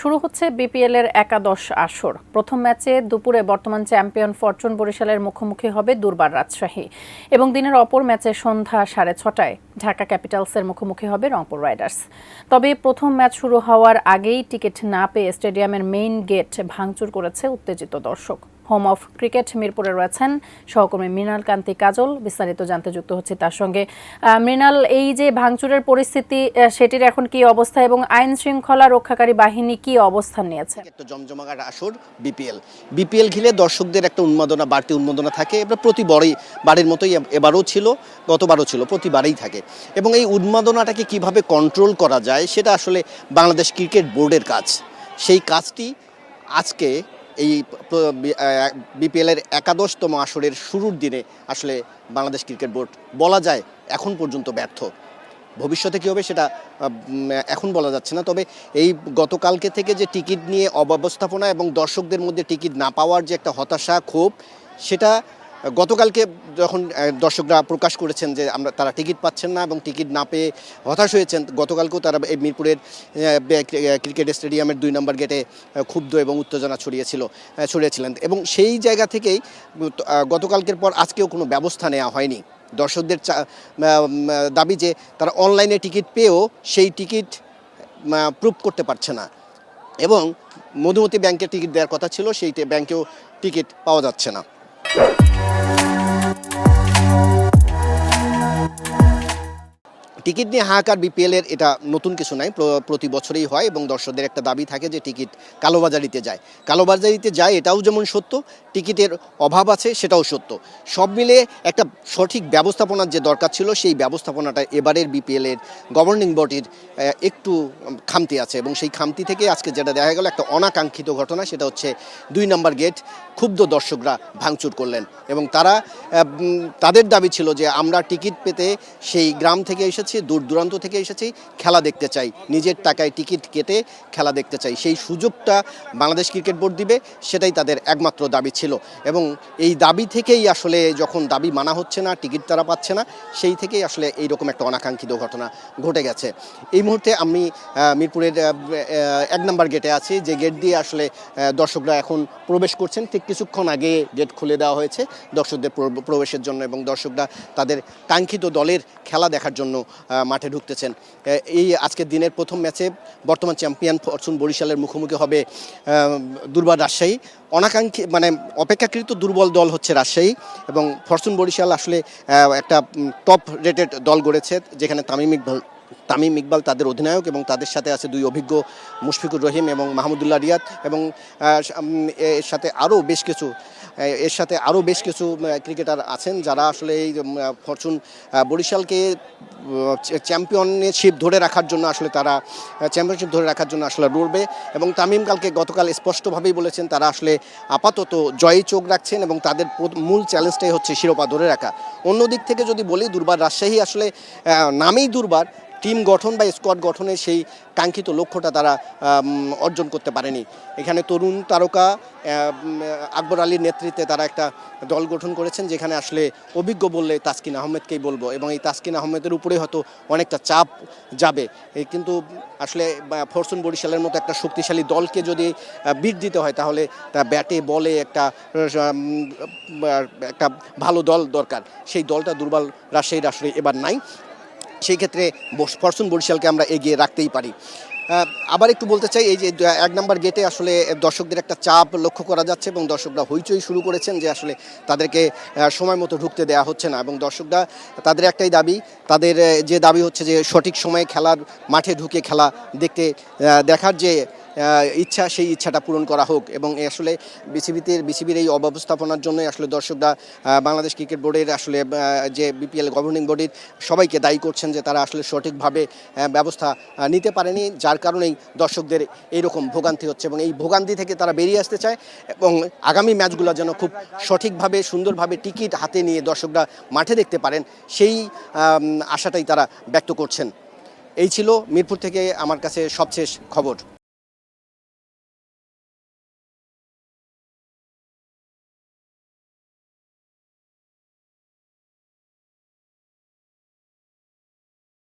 শুরু হচ্ছে বিপিএল এর একাদশ আসর। প্রথম ম্যাচে দুপুরে বর্তমান চ্যাম্পিয়ন ফরচুন বরিশালের মুখোমুখি হবে দুর্বার রাজশাহী এবং দিনের অপর ম্যাচে সন্ধ্যা 6:30টায় ঢাকা ক্যাপিটালসের মুখোমুখি হবে রংপুর রাইডার্স। তবে প্রথম ম্যাচ শুরু হওয়ার আগেই টিকিট না পেয়ে স্টেডিয়ামের মেইন গেট ভাঙচুর করেছে উত্তেজিত দর্শক। হোম অফ ক্রিকেট মিরপুরে রয়েছেন সহকর্মী মৃণাল কান্তি কাজল, বিস্তারিত জানতে যুক্ত হচ্ছে তার সঙ্গে। মৃণাল, এই যে ভাঙচুরের পরিস্থিতি সেটির এখন কি অবস্থা এবং আইন শৃঙ্খলা রক্ষাকারী বাহিনী কি অবস্থান নিয়েছে? একটা জমজমাট আসর বিপিএল ঘিরে দর্শকদের একটা বাড়তি উন্মাদনা থাকে। এবার বাড়ির মতোই এবারও ছিল, গতবারও ছিল, প্রতিবারেই থাকে। এবং এই উন্মাদনাটাকে কিভাবে কন্ট্রোল করা যায় সেটা আসলে বাংলাদেশ ক্রিকেট বোর্ডের কাজ। সেই কাজটি আজকে এই বিপিএলের একাদশতম আসরের শুরুর দিনে আসলে বাংলাদেশ ক্রিকেট বোর্ড বলা যায় এখন পর্যন্ত ব্যর্থ। ভবিষ্যতে কী হবে সেটা এখন বলা যাচ্ছে না। তবে এই গতকালকে থেকে যে টিকিট নিয়ে অব্যবস্থাপনা এবং দর্শকদের মধ্যে টিকিট না পাওয়ার যে একটা হতাশা, ক্ষোভ, সেটা গতকালকে যখন দর্শকরা প্রকাশ করেছেন যে তারা টিকিট পাচ্ছেন না এবং টিকিট না পেয়ে হতাশ হয়েছেন, গতকালকেও তারা এই মিরপুরের ক্রিকেট স্টেডিয়ামের 2 নম্বর গেটে ক্ষুব্ধ এবং উত্তেজনা ছড়িয়েছিলেন এবং সেই জায়গা থেকেই গতকালকের পর আজকেও কোনো ব্যবস্থা নেওয়া হয়নি। দর্শকদের দাবি যে তারা অনলাইনে টিকিট পেয়েও সেই টিকিট প্রুভ করতে পারছে না এবং মধুমতি ব্যাংকে টিকিট দেওয়ার কথা ছিল, সেই ব্যাংকেও টিকিট পাওয়া যাচ্ছে না। টিকিট নিয়ে হাহাকার বিপিএলের এটা নতুন কিছু নয়, প্রতি বছরেই হয় এবং দর্শকদের একটা দাবি থাকে যে টিকিট কালোবাজারিতে যায়, এটাও যেমন সত্য, টিকিটের অভাব আছে সেটাও সত্য। সব মিলে একটা সঠিক ব্যবস্থাপনার যে দরকার ছিল সেই ব্যবস্থাপনাটা এবারের বিপিএলের গভর্নিং বডির একটু খামতি আছে এবং সেই খামতি থেকে আজকে যেটা দেখা গেল একটা অনাকাঙ্ক্ষিত ঘটনা, সেটা হচ্ছে 2 নম্বর গেট ক্ষুব্ধ দর্শকরা ভাঙচুর করলেন এবং তাদের দাবি ছিল যে আমরা টিকিট পেতে সেই গ্রাম থেকে এসেছি, দূর দূরান্ত থেকে এসেছি, খেলা দেখতে চাই, নিজের টাকায় টিকিট কেটে খেলা দেখতে চাই, সেই সুযোগটা বাংলাদেশ ক্রিকেট বোর্ড দিবে, সেটাই তাদের একমাত্র দাবি ছিল। এবং এই দাবি থেকেই আসলে যখন দাবি মানা হচ্ছে না, টিকিট তারা পাচ্ছে না, সেই থেকেই আসলে এইরকম একটা অনাকাঙ্ক্ষিত ঘটনা ঘটে গেছে। এই মুহূর্তে আমি মিরপুরের 1 নম্বর গেটে আছি, যে গেট দিয়ে আসলে দর্শকরা এখন প্রবেশ করছেন। ঠিক কিছুক্ষণ আগে গেট খুলে দেওয়া হয়েছে দর্শকদের প্রবেশের জন্য এবং দর্শকরা তাদের কাঙ্ক্ষিত দলের খেলা দেখার জন্য মাঠে ঢুকতেছেন। এই আজকের দিনের প্রথম ম্যাচে বর্তমান চ্যাম্পিয়ন ফরচুন বরিশালের মুখোমুখি হবে দুর্বার রাজশাহী। অপেক্ষাকৃত দুর্বল দল হচ্ছে রাজশাহী এবং ফরচুন বরিশাল আসলে একটা টপ রেটেড দল গড়েছে, যেখানে তামিম ইকবাল তাদের অধিনায়ক এবং তাদের সাথে আছে 2 অভিজ্ঞ মুশফিকুর রহিম এবং মাহমুদুল্লাহ রিয়াদ এবং এর সাথে আরও বেশ কিছু ক্রিকেটার আছেন যারা আসলে এই ফরচুন বরিশালকে চ্যাম্পিয়নশিপ ধরে রাখার জন্য আসলে লড়বে এবং তামিম গতকাল স্পষ্টভাবেই বলেছেন তারা আসলে আপাতত জয়ে চোখ রাখছেন এবং তাদের মূল চ্যালেঞ্জটাই হচ্ছে শিরোপা ধরে রাখা। অন্যদিক থেকে যদি বলি, দুর্বার রাজশাহী আসলে নামেই দুর্বার, টিম গঠন বা স্কোয়াড গঠনের সেই কাঙ্ক্ষিত লক্ষ্যটা তারা অর্জন করতে পারেনি। এখানে তরুণ তারকা আকবর আলীর নেতৃত্বে তারা একটা দল গঠন করেছেন, যেখানে আসলে অভিজ্ঞ বললে তাসকিন আহমেদকেই বলবো এবং এই তাসকিন আহমেদের উপরে হয়তো অনেকটা চাপ যাবে। কিন্তু আসলে ফরচুন বরিশালের মতো একটা শক্তিশালী দলকে যদি বিট দিতে হয়, তাহলে তা ব্যাটে বলে একটা ভালো দল দরকার। সেই দলটা দুর্বল রাজশাহীর আসলে এবার নাই। সেই ক্ষেত্রে ফরচুন বরিশালকে আমরা এগিয়ে রাখতেই পারি। আবার একটু বলতে চাই, এই যে 1 নম্বর গেটে আসলে দর্শকদের একটা চাপ লক্ষ্য করা যাচ্ছে এবং দর্শকরা হইচই শুরু করেছেন যে আসলে তাদেরকে সময় মতো ঢুকতে দেওয়া হচ্ছে না এবং দর্শকরা তাদের একটাই দাবি, হচ্ছে যে সঠিক সময়ে খেলার মাঠে ঢুকে খেলা দেখার যে ইচ্ছা, সেই ইচ্ছাটা পূরণ করা হোক এবং আসলে বিসিবির এই অব্যবস্থাপনার জন্যই আসলে দর্শকরা বাংলাদেশ ক্রিকেট বোর্ডের আসলে যে বিপিএল গভর্নিং বডির সবাইকে দায়ী করছেন যে তারা আসলে সঠিকভাবে ব্যবস্থা নিতে পারেনি, যার কারণেই দর্শকদের এইরকম ভোগান্তি হচ্ছে এবং এই ভোগান্তি থেকে তারা বেরিয়ে আসতে চায় এবং আগামী ম্যাচগুলো যেন খুব সঠিকভাবে সুন্দরভাবে টিকিট হাতে নিয়ে দর্শকরা মাঠে দেখতে পারেন, সেই আশাটাই তারা ব্যক্ত করছেন। এই ছিল মিরপুর থেকে আমার কাছে সবশেষ খবর।